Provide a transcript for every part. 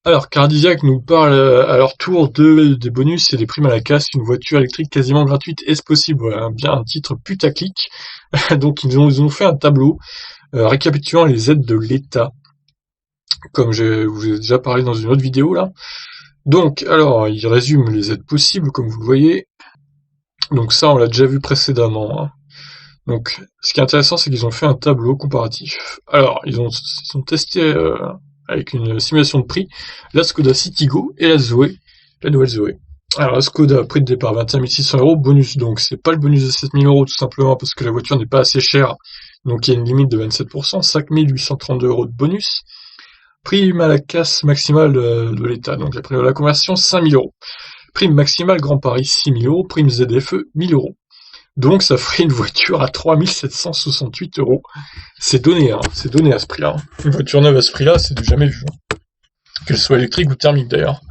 Alors, Cardisiac nous parle à leur tour des bonus et des primes à la casse. Une voiture électrique quasiment gratuite, est-ce possible? Voilà, bien un titre putaclic. Donc, ils ont fait un tableau récapitulant les aides de l'État, comme je vous ai déjà parlé dans une autre vidéo là. Donc, alors, ils résument les aides possibles, comme vous le voyez. Donc ça, on l'a déjà vu précédemment, hein. Donc, ce qui est intéressant, c'est qu'ils ont fait un tableau comparatif. Alors, ils ont testé avec une simulation de prix la Skoda Citigo et la Zoé, la nouvelle Zoé. Alors, la Skoda, prix de départ 21 600 €, bonus, donc c'est pas le bonus de 7 000 € tout simplement parce que la voiture n'est pas assez chère, donc il y a une limite de 27%, 5 832 € de bonus. Prime à la casse maximale de l'État, donc la prime à la conversion 5 000 €. Prime maximale Grand Paris 6 000 €, prime ZFE 1 000 €. Donc ça ferait une voiture à 3 768 €. C'est donné, hein, c'est donné à ce prix-là. Une voiture neuve à ce prix-là, c'est du jamais vu, hein. Qu'elle soit électrique ou thermique d'ailleurs.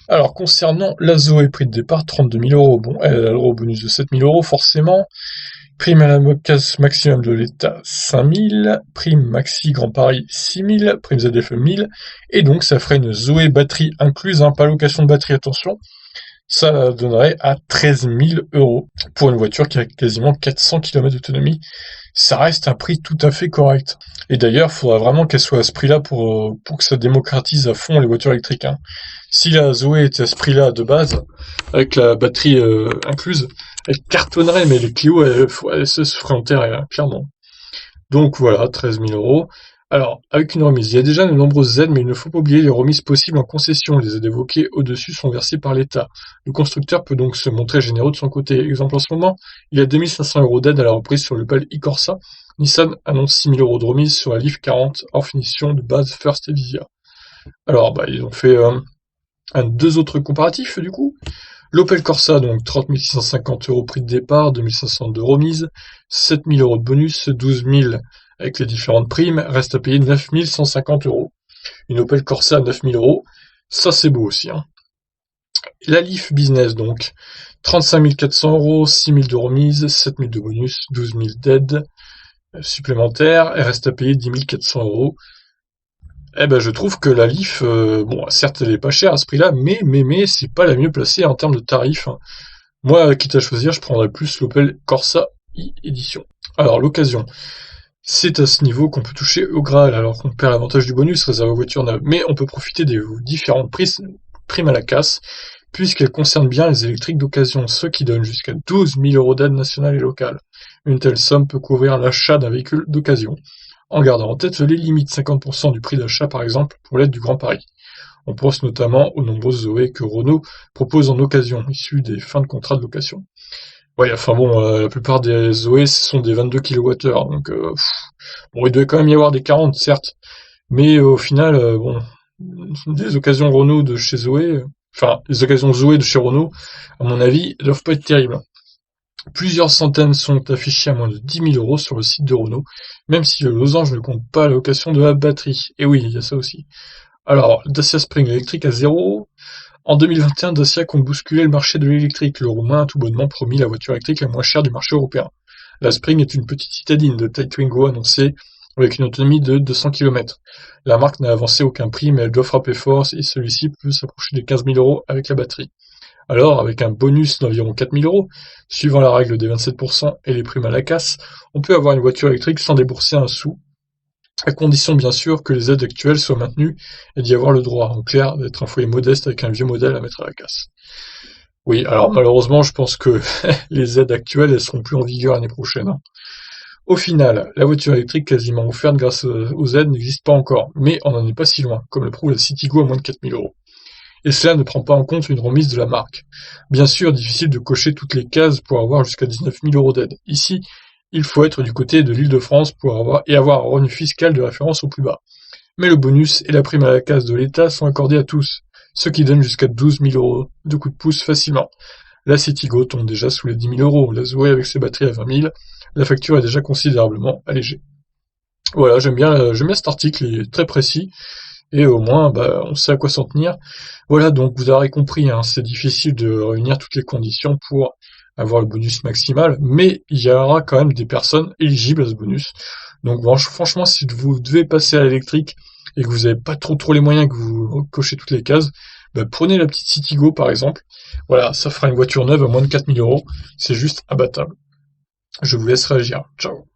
Alors concernant la Zoé, prix de départ 32 000 €. Bon, elle a le droit au bonus de 7 000 € forcément. Prime à la casse maximum de l'État 5 000, prime maxi Grand Paris 6 000, prime ZFE 1 000, et donc ça ferait une Zoé batterie incluse, hein, pas location de batterie, attention. Ça donnerait à 13 000 € pour une voiture qui a quasiment 400 km d'autonomie. Ça reste un prix tout à fait correct. Et d'ailleurs, il faudra vraiment qu'elle soit à ce prix-là pour que ça démocratise à fond les voitures électriques, hein. Si la Zoé était à ce prix-là de base, avec la batterie incluse, elle cartonnerait, mais les Clio, elles se feraient enterrer, hein, clairement. Donc voilà, 13 000 €. Alors, avec une remise, il y a déjà de nombreuses aides, mais il ne faut pas oublier les remises possibles en concession. Les aides évoquées au-dessus sont versées par l'État. Le constructeur peut donc se montrer généreux de son côté. Exemple, en ce moment, il y a 2 500 € d'aide à la reprise sur le Opel e-Corsa. Nissan annonce 6 000 € de remise sur la Leaf 40 hors finition de base First Evisia. Alors, ils ont fait deux autres comparatifs, du coup. L'Opel Corsa, donc 30 650 € prix de départ, 2 500 de remise, 7 000 € de bonus, 12 000 avec les différentes primes, reste à payer 9 150 €. Une Opel Corsa à 9 000 €, ça c'est beau aussi, hein. La Leaf Business, donc 35 400 €, 6 000 de remise, 7 000 de bonus, 12 000 d'aide supplémentaires, et reste à payer 10 400 €. Eh ben, je trouve que la Leaf, bon, certes, elle est pas chère à ce prix-là, mais c'est pas la mieux placée en termes de tarifs, hein. Moi, quitte à choisir, je prendrais plus l'Opel Corsa e-Edition. Alors, l'occasion. C'est à ce niveau qu'on peut toucher au Graal, alors qu'on perd l'avantage du bonus réservé aux voitures neuves. Mais on peut profiter des différentes primes à la casse, puisqu'elles concernent bien les électriques d'occasion, ce qui donne jusqu'à 12 000 € d'aide nationale et locale. Une telle somme peut couvrir l'achat d'un véhicule d'occasion, en gardant en tête les limites 50% du prix d'achat par exemple pour l'aide du Grand Paris. On pense notamment aux nombreuses Zoé que Renault propose en occasion, issues des fins de contrat de location. Ouais, enfin bon, la plupart des Zoé ce sont des 22 kWh, donc bon, il doit quand même y avoir des 40, certes, mais au final, bon, des occasions Renault de chez Zoé, enfin, les occasions Zoé de chez Renault, à mon avis, elles doivent pas être terribles. Plusieurs centaines sont affichées à moins de 10 000 € sur le site de Renault, même si le losange ne compte pas la location de la batterie. Et oui, il y a ça aussi. Alors, Dacia Spring électrique à 0 €. En 2021, Dacia compte bousculer le marché de l'électrique. Le Roumain a tout bonnement promis la voiture électrique la moins chère du marché européen. La Spring est une petite citadine de taille Twingo annoncée avec une autonomie de 200 km. La marque n'a avancé aucun prix, mais elle doit frapper fort et celui-ci peut s'approcher des 15 000 € avec la batterie. Alors, avec un bonus d'environ 4 000 €, suivant la règle des 27% et les primes à la casse, on peut avoir une voiture électrique sans débourser un sou, à condition bien sûr que les aides actuelles soient maintenues et d'y avoir le droit, en clair, d'être un foyer modeste avec un vieux modèle à mettre à la casse. Oui, alors malheureusement, je pense que les aides actuelles, elles seront plus en vigueur l'année prochaine, hein. Au final, la voiture électrique quasiment offerte grâce aux aides n'existe pas encore, mais on n'en est pas si loin, comme le prouve la Citigo à moins de 4 000 €. Et cela ne prend pas en compte une remise de la marque. Bien sûr, difficile de cocher toutes les cases pour avoir jusqu'à 19 000 € d'aide. Ici, il faut être du côté de l'Île-de-France pour avoir un revenu fiscal de référence au plus bas. Mais le bonus et la prime à la case de l'État sont accordés à tous, ce qui donne jusqu'à 12 000 € de coup de pouce facilement. La Citigo tombe déjà sous les 10 000 €, la Zoé avec ses batteries à 20 000, la facture est déjà considérablement allégée. Voilà, j'aime bien cet article, il est très précis, et au moins, on sait à quoi s'en tenir. Voilà, donc vous aurez compris, hein, c'est difficile de réunir toutes les conditions pour avoir le bonus maximal, mais il y aura quand même des personnes éligibles à ce bonus. Donc franchement, si vous devez passer à l'électrique, et que vous n'avez pas trop les moyens, que vous cochez toutes les cases, bah, prenez la petite Citigo par exemple. Voilà, ça fera une voiture neuve à moins de 4 000 euros. C'est juste abattable. Je vous laisse réagir. Ciao.